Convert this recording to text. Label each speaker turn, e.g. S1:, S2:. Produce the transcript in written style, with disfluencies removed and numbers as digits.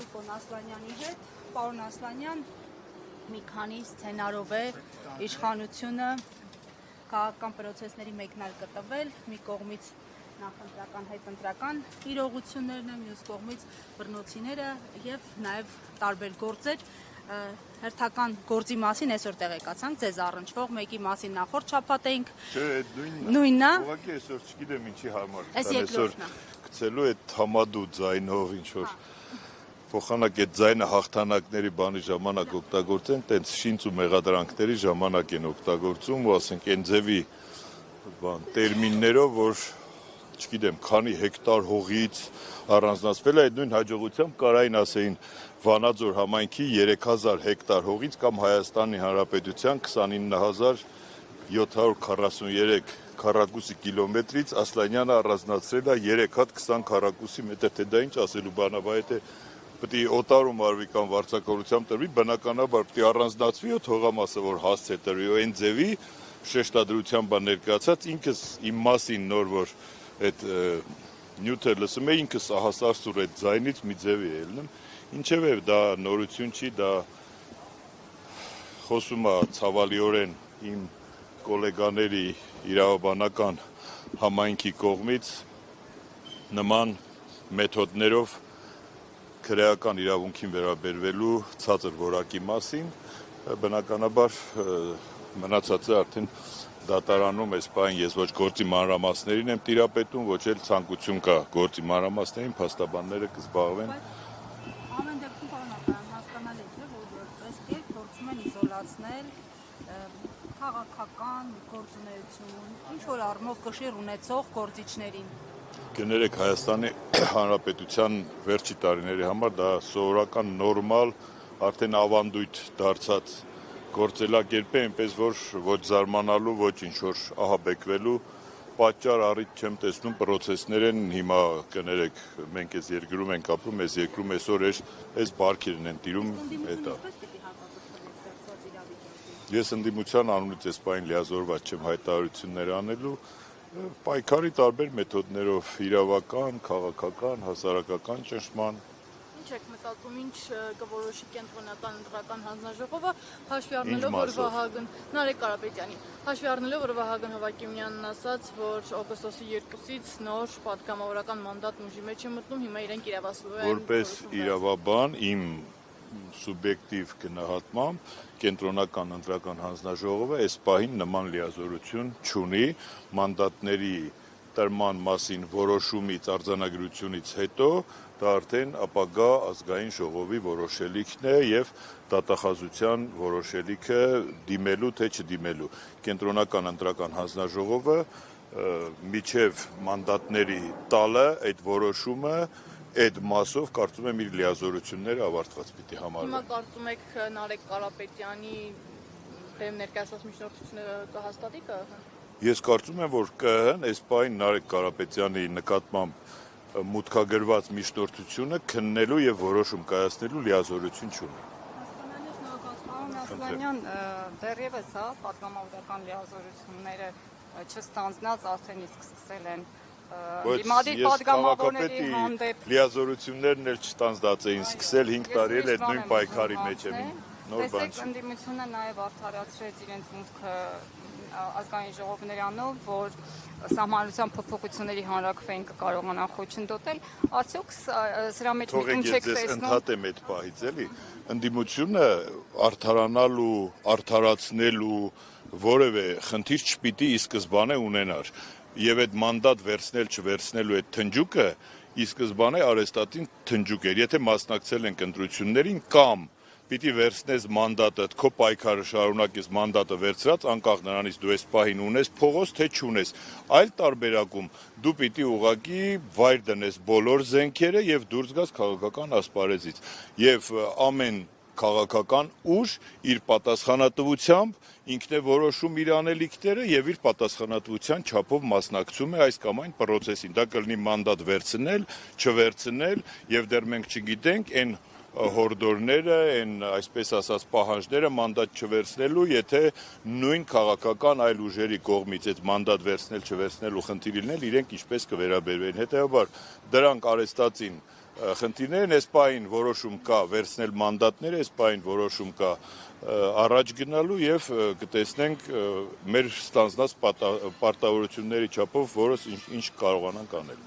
S1: Նիկոն Ասլանյանի հետ, պարոն Ասլանյան, մի քանի սցենարով է իշխանությունը քաղաքական պրոցեսների մեկնարկը տվել, մի կողմից նախընտրական, հետընտրական իրողություններն են, մյուս կողմից բռնոցիները եւ նաեւ տարբեր գործեր, հերթական գործի մասին այսօր տեղեկացանք ձեզ առնչվող մեկի մասին նախորդ շաբաթ էինք նույնն է,
S2: ուղղակի այսօր չգիտեմ ինչի համար,
S1: այսօր
S2: գցելու այդ համադու ձայնով ինչ որ փոխանակ այդ ձայնը հաղթանակների բանի ժամանակ օգտագործեն, տենց շինց ու մեղադրանքների ժամանակ են օգտագործում ու ասենք այն ձևի տերմիններով, որ չգիտեմ, քանի հեկտար հողից առանձնացվել է, այդ նույն հաջողությամբ կարային ասեին Վանաձոր համայնքի 3000 հեկտար հողից կամ Հայաստանի Հանրապետության 29743 քառակուսի կիլոմետրից Ասլանյանը առանձնացրել է 3 հատ 20 քառակուսի մետր, թե դա ինչ ասելու բան է, եթե պետք է օտարում արվի կամ վարձակալությամբ տրվի, բնականաբար պետք է առանձնացվի ու թողամասը, որ հասցե տրվի, ու այն ձևի շեշտադրությամբ ներկայացած ինքս իմ մասին նոր որ այդ նյութը լսում է, ինքս ահասարսուր այդ ձայնից մի ձևի է ելնում, ինչևէ դա նորություն չի, դա խոսում է ցավալիորեն իմ գոլեգաների իրավաբանական համայնքի կողմից նման մեթոդներով քրեական իրավունքին վերաբերվելու ցածր որակի մասին, բնականաբար մնացածը արդեն դատարանում այս պահին ես ոչ գործի մանրամասներին եմ տիրապետում, ոչ էլ ցանկություն կա գործի մանրամասներին, փաստաբանները կզբաղվեն։
S1: Ամեն դեպքում պարոն հասկանալի է, որ այս կերպ փորձում են իզոլացնել քաղաքական գործունեություն, ինչ որ առումով կշիռ ունեցող գործիչներին։
S2: Կներեք, Հայաստանի Հանրապետության վերջի տարիների համար դա սովորական նորմալ, արդեն ավանդույթ դարձած գործելակերպ է, այնպես որ ոչ զարմանալու, ոչ ինչ որ ահաբեկվելու պատճառ առիթ չեմ տեսնում, պրոցեսներ են հիմա կներեք, մենք այս երկրում ենք ապրում, այս երկրում այսօր այս բարքերն են տիրում, հետա։ Ես ընդդիմության անունից այս պահին լիազորված չեմ հայտարարություններ անելու, պայքարի տարբեր մեթոդներով իրավական, քաղաքական, հասարակական ճնշման։
S3: Ինչ եք մտածում, ինչ կորոշի կենտրոնական ընտրական հանձնաժողովը, հաշվի առնելով, որ Վահագն Նարեկ Կարապետյանի, հաշվի առնելով, որ Վահագն Հովհաննիսյանն ասաց, որ օգոստոսի 2-ից նոր պատգամավորական մանդատ ուժի մեջ է մտնում, հիմա իրենք իրավասու են։
S2: Որպես իրավաբան իմ սուբյեկտիվ գնահատմամբ կենտրոնական ընտրական հանձնաժողովը այս պահին նման լիազորություն չունի, մանդատների տրման մասին որոշումից արձանագրությունից հետո դա արդեն ապագա ազգային ժողովի որոշելիքն է եւ դատախազության որոշելիքը դիմելու թե չդիմելու։ Կենտրոնական ընտրական հանձնաժողովը միջև մանդատների տալը այդ որոշումը այդ մասով կարծում եմ իր լիազորությունները ավարտված պիտի համարվեն։
S3: Հիմա կարծում եք Նարեկ Կարապետյանի դեմ ներկայացված միջնորդությունը կհաստատի ԿԸՀ-ն։
S2: Ես կարծում եմ, որ ԿԸՀ-ն այս պահին Նարեկ Կարապետյանի նկատմամբ մուտքագրված միջնորդությունը քննելու եւ որոշում կայացնելու լիազորություն չունի։
S4: Ասլանյան, դեռևս պատգամավորական լիազորությունները չստանձնած արդեն իսկ սկսել են դիմադիր պատգամավորների հանդեպ
S2: լիազորություններն էլ չստանձնած էին սկսել 5 տարի էլ այդ նույն պայքարի մեջ է նոր բան չի։
S4: Ընդդիմությունը նաև արդարացրեց իրենց մուտքը ազգային ժողովների անով, որ սահմանադրության փոփոխությունների հանրաքվեին կկարողանան խոչընդոտել, արդյոք սրա մեջ մի ինչ եք տեսնում։
S2: Ես ընդհատեմ այդ պահից էլի, ընդդիմությունը արդարանալու, արդարացնելու որևէ խնդիր չպիտի ի սկզբանե ունենար։ Եվ այդ մանդատ վերցնել չվերցնելու այդ թնջուկը ի սկզբանե արեստատին թնջուկ էր, եթե մասնակցել ենք ընտրություններին կամ պիտի վերցնես մանդատը, քո պայքարը շարունակես մանդատը վերցրած, անկախ նրանից դու այս պահին ունես փողոց թե չունես, այլ տարբերակում դու պիտի ուղղակի վայր դնես բոլոր զենքերը եւ դուրս գաս քաղաքական ասպարեզից եւ ամեն քաղաքական ուժ իր պատասխանատվությամբ ինքն է որոշում իր անելիքները եւ իր պատասխանատվության չափով մասնակցում է այս կամ այն պրոցեսին։ Դա կլինի մանդատ վերցնել, չվերցնել եւ դեռ մենք չգիտենք այն հորդորները, այն այսպես ասած պահանջները մանդատ չվերցնելու, եթե նույն քաղաքական այլ ուժերի կողմից այդ մանդատ վերցնել չվերցնելու խնդիր լինել, իրենք ինչպես կվերաբերվեն։ Հետեւաբար դրանք արեստացին խնդիրներն, այս պահին որոշում կա վերցնել մանդատները, այս պահին որոշում կա առաջ գնալու եւ կտեսնենք մեր ստանձնած պարտավորությունների չափով որս ինչ կարողանանք անել։